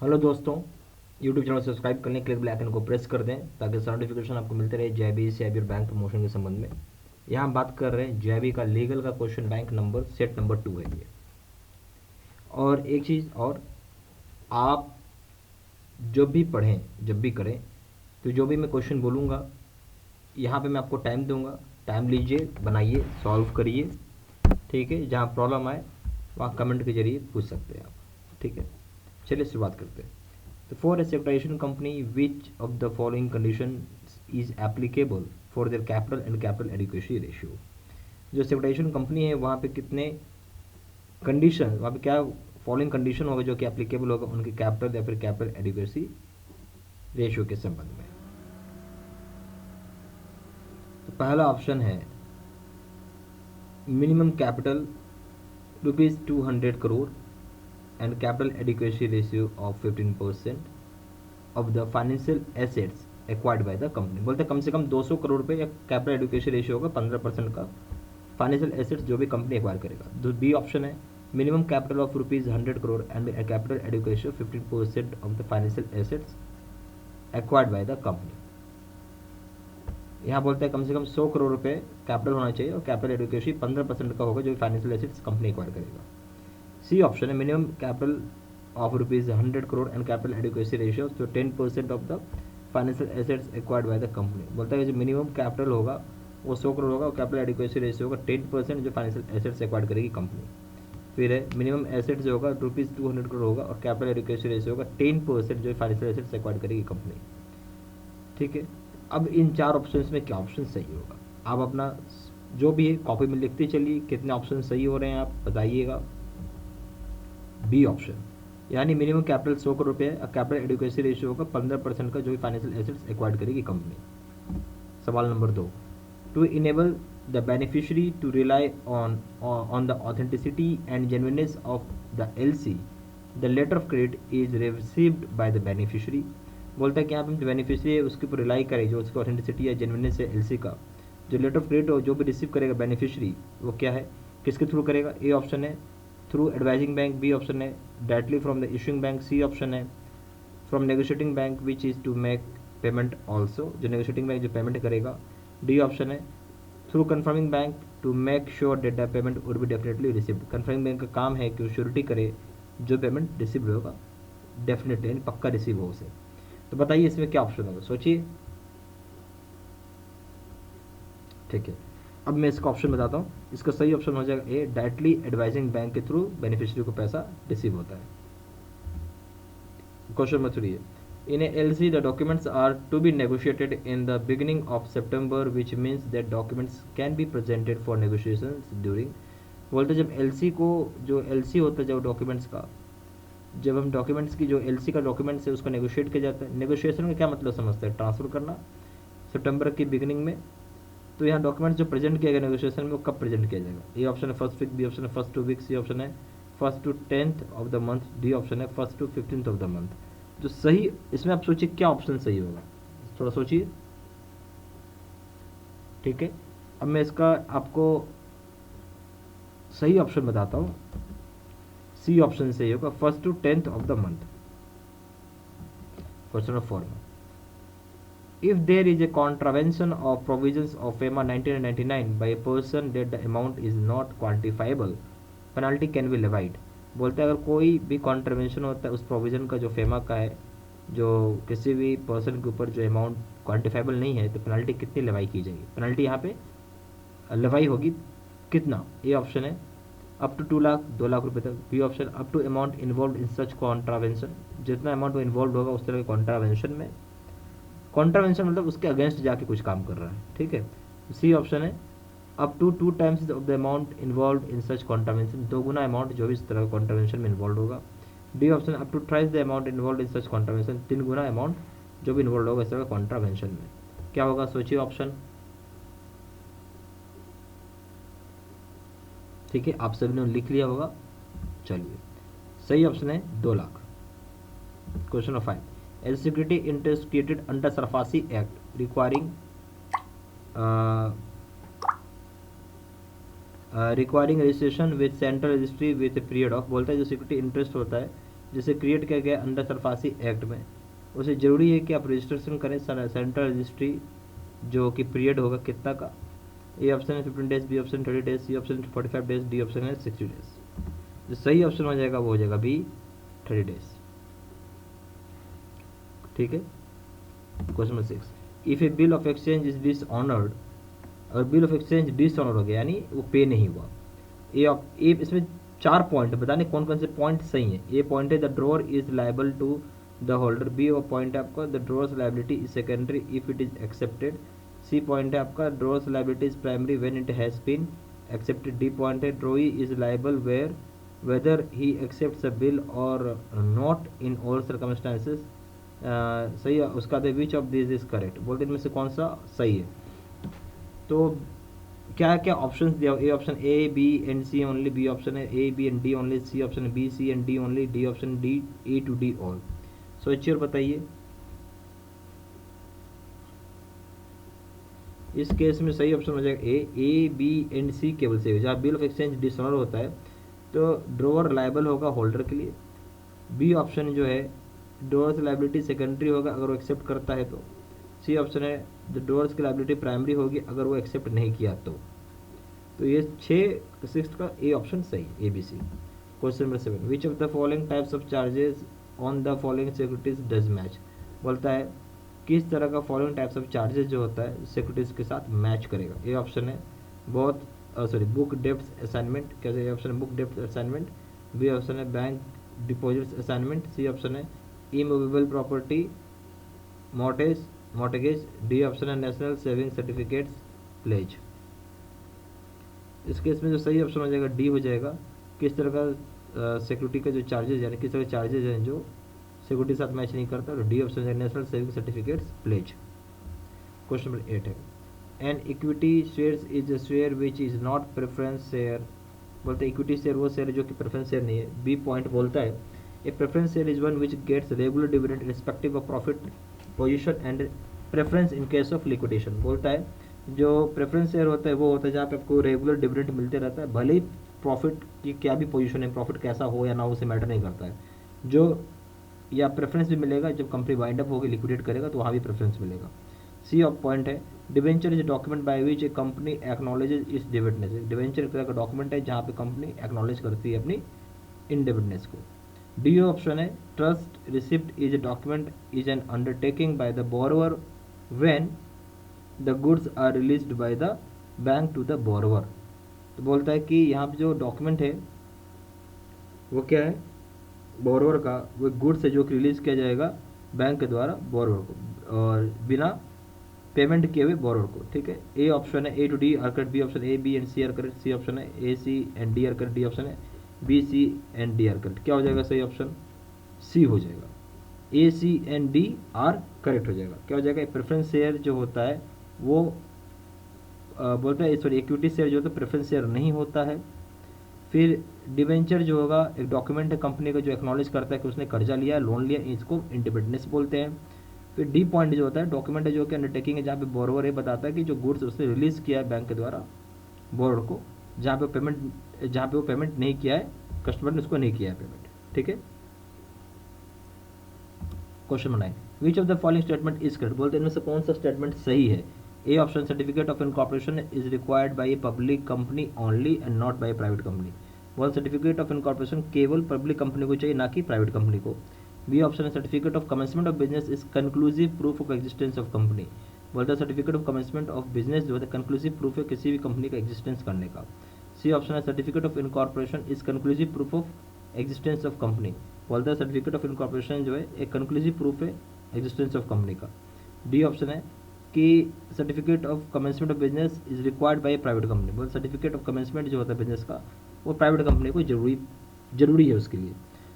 Hello दोस्तों, YouTube channel subscribe करने के लिए बेल आइकन को प्रेस कर दें ताकि नोटिफिकेशन आपको मिलते रहे जेबी सेबी और बैंक प्रमोशन के संबंध में। यहाँ हम बात कर रहे हैं जेबी का लीगल का question bank number set number 2 है ये। और एक चीज़ और, आप जब भी पढ़ें जब भी करें तो जो भी मैं क्वेश्चन बोलूँगा यहाँ पे मैं आपको टाइम दूंगा। टाइम लीजिए, बनाइए, सॉल्व करिए। ठीक है, जहाँ प्रॉब्लम आए वहाँ कमेंट के जरिए पूछ सकते हैं आप। ठीक है, चलिए शुरुआत करते हैं। तो for a securitisation company which of the following condition is applicable for their capital and capital adequacy ratio. जो सेक्टराइजेशन कंपनी है वहाँ पे कितने कंडीशन, वहाँ पे क्या फॉलोइंग कंडीशन होगा जो कि एप्लीकेबल होगा उनके कैपिटल या फिर कैपिटल एडिक्वेसी रेशियो के संबंध में। तो पहला ऑप्शन है minimum capital ₹200 crore and capital adequacy ratio of 15% of the financial assets acquired by the company। बोलते कम से कम 200 करोड़ रुपए या कैपिटल एडुकेशन रेशियो होगा 15% का फाइनेंशियल एसेट्स जो भी कंपनी एक्वायर करेगा। बी ऑप्शन है minimum capital of ₹100 crore and capital education 15% of the financial assets acquired by the company. यहाँ बोलते हैं कम से कम 100 करोड़ रुपए कैपिटल होना चाहिए और कैपिटल एडुकेशन 15% का होगा जो फाइनेंशियल एसेट्स कंपनी एक्वायर करेगा। सी ऑप्शन है minimum capital of ₹100 crore and capital adequacy ratio तो 10% of the financial assets acquired by the company. बोलता है जो मिनिमम कैपिटल होगा वो 100 करोड़ होगा और कैपिटल एडिक्वेसी रेशियो होगा 10% जो फाइनेंशियल एसेट्स एक्वायर्ड करेगी कंपनी। फिर है मिनिमम एसेट जो होगा ₹200 करोड़ होगा और कैपिटल एडिक्वेसी रेशियो होगा 10% जो फाइनेंशियल एसेट्स एक्वायर्ड करेगी कंपनी। ठीक है, अब इन चार ऑप्शन में क्या ऑप्शन सही होगा आप अपना जो भी है कॉपी में लिखते चलिए, कितने ऑप्शन सही हो रहे हैं आप बताइएगा। बी ऑप्शन यानी मिनिमम कैपिटल 100 करोड़ रुपये और कैपिटल एडुकेसी रेशियो होगा 15% का जो भी फाइनेंशियल एसेट्स एक्वायर्ड करेगी कंपनी। सवाल number 2, to enable the beneficiary to rely on the authenticity and genuineness of the LC the letter of credit is received by the beneficiary. बोलता है कि यहाँ पे जो बेनिफिशियरी है उसके ऊपर रिलाई करे, जो उसकी ऑथेंटिसिटी या जेन्युइननेस है एलसी का, जो लेटर ऑफ क्रेडिट जो भी रिसीव करेगा बेनिफिशियरी वो क्या है, किसके थ्रू करेगा। ए ऑप्शन है through advising bank, B option है directly from the issuing bank, C option है from negotiating bank which is to make payment also, जो नेगोशिएटिंग बैंक जो पेमेंट करेगा। डी ऑप्शन है through confirming bank to make sure that the payment would be definitely received. Confirming bank का काम है कि surety करे जो पेमेंट रिसीव होगा डेफिनेटली यानी पक्का रिसीव हो उसे। तो बताइए इसमें क्या ऑप्शन होगा, सोचिए। ठीक है, अब मैं इसका ऑप्शन बताता हूँ। इसका सही ऑप्शन हो जाएगा ए, डायरेक्टली एडवाइजिंग बैंक के थ्रू बेनिफिशियरी को पैसा रिसीव होता है। क्वेश्चन नंबर 3 है in a LC the documents are to be negotiated in the beginning of September which means that documents can be presented for negotiations during. बोलते जब LC को, जो एलसी होता है जब डॉक्यूमेंट्स का, जब हम डॉक्यूमेंट्स की जो एलसी का डॉक्यूमेंट्स है उसको नेगोशिएट किया जाता है। नेगोशिएशन का क्या मतलब समझते हैं, ट्रांसफर करना सितंबर की बिगिनिंग में। तो यहाँ डॉक्यूमेंट जो प्रेजेंट किया गया नेगोशिएशन में वो कब प्रेजेंट किया जाएगा। ए ऑप्शन है फर्स्ट वीक, बी ऑप्शन है फर्स्ट 2 वीक, सी ऑप्शन है first to 10th of the month, D option है first to 15th of the month. जो सही इसमें आप सोचिए क्या ऑप्शन सही होगा, थोड़ा सोचिए। ठीक है, अब मैं इसका आपको सही ऑप्शन बताता हूँ। सी ऑप्शन सही होगा first to 10th of the month. Question number 4 में if there is a contravention of provisions of FEMA 1999 by a person that the amount is not quantifiable, penalty can be levied। बोलते हैं अगर कोई भी contravention होता है उस provision का जो फेमा का है, जो किसी भी पर्सन के ऊपर जो अमाउंट क्वान्टिफाइबल नहीं है तो पेनल्टी कितनी लेवाई की जाएगी। पेनल्टी यहाँ पे लेवाई होगी कितना। ए ऑप्शन है अप टू 2 लाख 2 लाख रुपए तक, B option up to amount involve in such contravention, जितना अमाउंट वो इन्वॉल्व होगा उस तरह के कॉन्ट्रावेंशन में। कॉन्ट्रावेंशन मतलब उसके अगेंस्ट जाके कुछ काम कर रहा है। ठीक है, सी ऑप्शन है up to 2 times of the amount involve in such contravention, 2 गुना अमाउंट जो भी इस तरह कॉन्ट्रावेंशन में इन्वॉल्व होगा। D option up to thrice the amount involve in such contravention, 3 गुना अमाउंट जो भी इन्वॉल्व होगा इस तरह कॉन्ट्रावेंशन में। क्या होगा सोचिए ऑप्शन। ठीक है, आप सभी ने लिख लिया होगा। चलिए सही ऑप्शन है 2 lakh. Question number 5 as security interest created under Sarfasi Act requiring requiring registration with central registry with a period of. बोलता है जो सिक्योरिटी इंटरेस्ट होता है जैसे क्रिएट किया गया अंडर सरफासी एक्ट में, उसे ज़रूरी है कि आप रजिस्ट्रेशन करें सेंट्रल रजिस्ट्री, जो कि पीरियड होगा कितना का। ए ऑप्शन है 15 days, B option 30 days, C option 45 days, D option है 60 डेज। जो सही ऑप्शन हो जाएगा वो हो जाएगा बी 30 डेज। ठीक है। Question number 6, if A bill of exchange is dishonoured, अगर बिल ऑफ एक्सचेंज डिसऑनर हो गया यानी वो पे नहीं हुआ, ए इसमें 4 पॉइंट बताने कौन कौन से पॉइंट सही है। ए पॉइंट है the drawer is liable to the holder, B वो पॉइंट है आपका the drawer's liability is secondary if it is accepted, C point है आपका drawer's liability is primary when it has been accepted, D point है drawee is liable where whether he accepts a bill or not in all circumstances। सही है उसका दे which of this is correct, बोलते इनमें से कौन सा सही है। तो क्या क्या ऑप्शन दिया, A option A B and C only, B option है A B and D only, C option है B C and D only, D option D A to D all. सोचिए और बताइए। इस केस में सही ऑप्शन हो जाएगा ए बी एंड सी केवल सही हो, जहाँ बिल ऑफ एक्सचेंज डिसऑनर होता है तो ड्रॉअर लायबल होगा होल्डर के लिए। बी ऑप्शन जो है ड्रॉअर्स लायबिलिटी सेकेंडरी होगा अगर वो एक्सेप्ट करता है तो। सी ऑप्शन है द ड्रॉअर्स की लायबिलिटी प्राइमरी होगी अगर वो एक्सेप्ट नहीं किया तो ये 6 का ए ऑप्शन सही है, A B C. Question number 7, which of the following types of charges on the following securities does match, बोलता है किस तरह का फॉलोइंग टाइप्स ऑफ चार्जेस जो होता है सिक्योरिटीज के साथ मैच करेगा। ए ऑप्शन है बहुत बुक डेप्थ असाइनमेंट, कैसे ऑप्शन है बुक डेप्थ असाइनमेंट, बी ऑप्शन है bank deposits assignment, C option है immovable property mortgage, D option है नेशनल सेविंग सर्टिफिकेट्स प्लेज। इस केस में जो सही ऑप्शन हो जाएगा डी हो जाएगा, किस तरह का सिक्योरिटी का जो चार्जेस यानी किस तरह के चार्जेस हैं जो सिक्योरिटी के साथ मैच नहीं करता, तो डी ऑप्शन है national saving certificates pledge. Question number 8 है an equity shares is a share which is not preference share, बोलते हैं इक्विटी शेयर वो शेयर है जो कि प्रेफरेंस शेयर नहीं है। बी पॉइंट बोलता है A preference share is one which gets regular dividend respective of profit position and preference in case of liquidation, बोलता है जो प्रेफरेंस शेयर होता है वो होता है जहाँ पे आपको रेगुलर डिविडेंड मिलते रहता है, भले ही प्रॉफिट की क्या भी पोजीशन है, प्रॉफिट कैसा हो या ना हो उसे मैटर नहीं करता है, जो या प्रेफरेंस भी मिलेगा जब कंपनी वाइंड अप होगी लिक्विडेट करेगा तो वहाँ भी प्रेफरेंस मिलेगा। सी ऑफ पॉइंट है debenture is document by which a company acknowledges is dividends, debenture एक तरह का डॉक्यूमेंट है जहाँ पे कंपनी एक्नॉलेज करती है अपनी इंडिविडेंस को। डी ऑप्शन है trust receipt is a document is an undertaking by the borrower when the goods are released by the bank to the borrower, तो बोलता है कि यहाँ पे जो डॉक्यूमेंट है वो क्या है बोरोवर का, वो गुड्स है जो कि रिलीज किया जाएगा बैंक के द्वारा बोरोवर को और बिना पेमेंट किए हुए बोरोवर को। ठीक है। ए ऑप्शन है A to D are correct, B option A B and C are correct, C option है A C and D are correct, D option है B C and D are correct. क्या हो जाएगा सही option C हो जाएगा, A C and D are correct हो जाएगा। क्या हो जाएगा प्रेफरेंस शेयर जो होता है वो बोलता है सॉरी इक्विटी शेयर जो होता है प्रेफरेंस शेयर नहीं होता है। फिर डिवेंचर जो होगा एक डॉक्यूमेंट है कंपनी का जो एक्नॉलेज करता है कि उसने कर्जा लिया लोन लिया, इसको इंडिपेंडेंस बोलते हैं। फिर डी पॉइंट जो होता है डॉक्यूमेंट है जो कि अंडरटेकिंग है जहाँ पे बोरोवर ये बताता है कि जो गुड्स उसने रिलीज किया है बैंक के द्वारा बोरोवर को, जहाँ पे वो पेमेंट नहीं किया है कस्टमर ने उसको नहीं किया है पेमेंट। ठीक है। Question number 9, which of the following statement is correct, बोलते हैं इनमें से कौन सा स्टेटमेंट सही है। A option certificate of incorporation is required by a public company only and not by private company, बोल सर्टिफिकेट ऑफ इनकॉर्पोरेशन केवल पब्लिक कंपनी को चाहिए ना कि प्राइवेट कंपनी को। बी ऑप्शन है certificate of commencement of business is conclusive proof of existence of company, बोलता है certificate of commencement of business जो है कंक्लूसिव प्रूफ है किसी भी कंपनी का एग्जिस्टेंस करने का। सी ऑप्शन है certificate of incorporation is conclusive proof of existence of company, बोलता है सर्टिफिकेट ऑफ इनकॉर्पोरेशन जो है एक कंक्लूसिव प्रूफ है एग्जिस्टेंस ऑफ कंपनी का। डी ऑप्शन है कि certificate of commencement of business is required by private company, बोल सर्टिफिकेट ऑफ कमेंसमेंट जो होता है बिजनेस का वो प्राइवेट कंपनी को जरूरी है उसके लिए।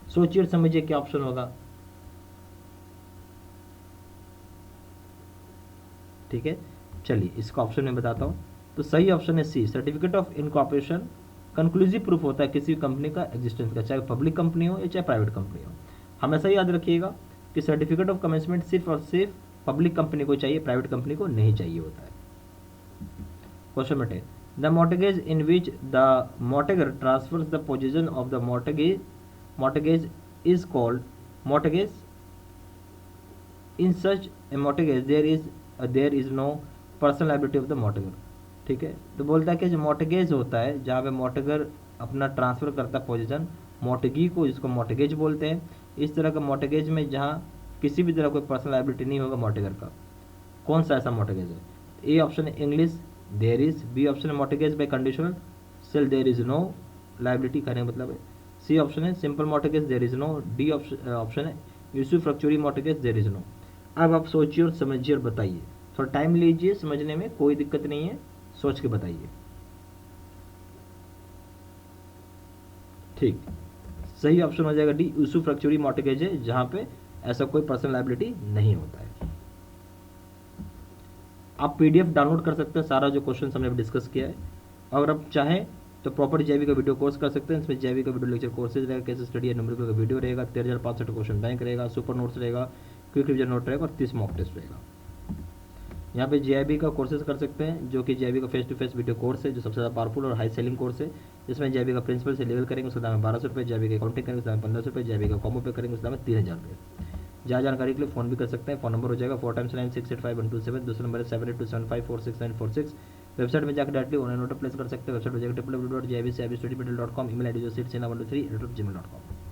सोचिए और समझिए क्या ऑप्शन होगा। ठीक है, चलिए इसका ऑप्शन मैं बताता हूँ। तो सही ऑप्शन है C, certificate of incorporation conclusive proof होता है किसी भी कंपनी का एग्जिस्टेंस का, चाहे पब्लिक कंपनी हो या चाहे प्राइवेट कंपनी हो। हमेशा याद रखिएगा कि सर्टिफिकेट ऑफ कमेंसमेंट सिर्फ और सिर्फ पब्लिक कंपनी को चाहिए, प्राइवेट कंपनी को नहीं चाहिए होता है। Question number 10, the mortgage in which the mortgagor transfers the possession of the mortgage is called mortgage. In such a mortgage there is no personal liability of the mortgagor. ठीक है, तो बोलता है कि जो mortgage होता है जहाँ पे mortgagor अपना ट्रांसफर करता है पोजीशन mortgagee को, जिसको mortgage बोलते हैं, इस तरह का mortgage में जहाँ किसी भी तरह कोई पर्सनल लाइबिलिटी नहीं होगा mortgagor का, कौन सा ऐसा mortgage है? ए ऑप्शन है English there is, B option है mortgage by conditional sale there is no liability, कहने का मतलब है, सी ऑप्शन है simple mortgage there is no, D option है usufructuary mortgage there is no. अब आप सोचिए और समझिए और बताइए, थोड़ा टाइम लीजिए समझने में, कोई दिक्कत नहीं है, सोच के बताइए। ठीक, सही ऑप्शन हो जाएगा डी, यूसुफ्रक्चुअरी mortgage है जहां पे ऐसा कोई पर्सनल लाइबिलिटी नहीं होता है। आप पीडीएफ डाउनलोड कर सकते हैं, सारा जो क्वेश्चन हमने डिस्कस किया है। अगर आप चाहें तो प्रॉपर जेबी का वीडियो कोर्स कर सकते हैं, इसमें जेबी का वीडियो लेक्चर कोर्सेज रहेगा, केस स्टडी न्यूमेरिकल का वीडियो रहेगा, 13,500 क्वेश्चन बैंक रहेगा, सुपर नोट्स रहेगा, क्विक रिविजन नोट रहेगा और 30 मॉक टेस्ट रहेगा। यहाँ पे जेआईबी का कोर्सेज कर सकते हैं, जो कि जेआईबी का face to face video course है, जो सबसे ज़्यादा पावरफुल और हाई सेलिंग कोर्स है, जिसमें जेआईबी का प्रिंसिपल से लेवल करेंगे उसका दाम है 1200 रुपये, जेआईबी का अकाउंटिंग करेंगे उसका दाम 1500 रुपये, जेआईबी का कॉम्बो पे करेंगे उसका दाम है 3000 रुपये। ज़्यादा जानकारी के लिए फोन भी कर सकते हैं, फोन नंबर हो जाएगा 4x9685 दूसरा नंबर है 7827546946। वेबसाइट में जाकर डायरेक्टली ऑनलाइन ऑर्डर प्लेस कर सकते हैं, वेबसाइट हो जाएगा www.jibcibstudymetal.com, ईमेल आईडी जो seatsena123@gmail.com।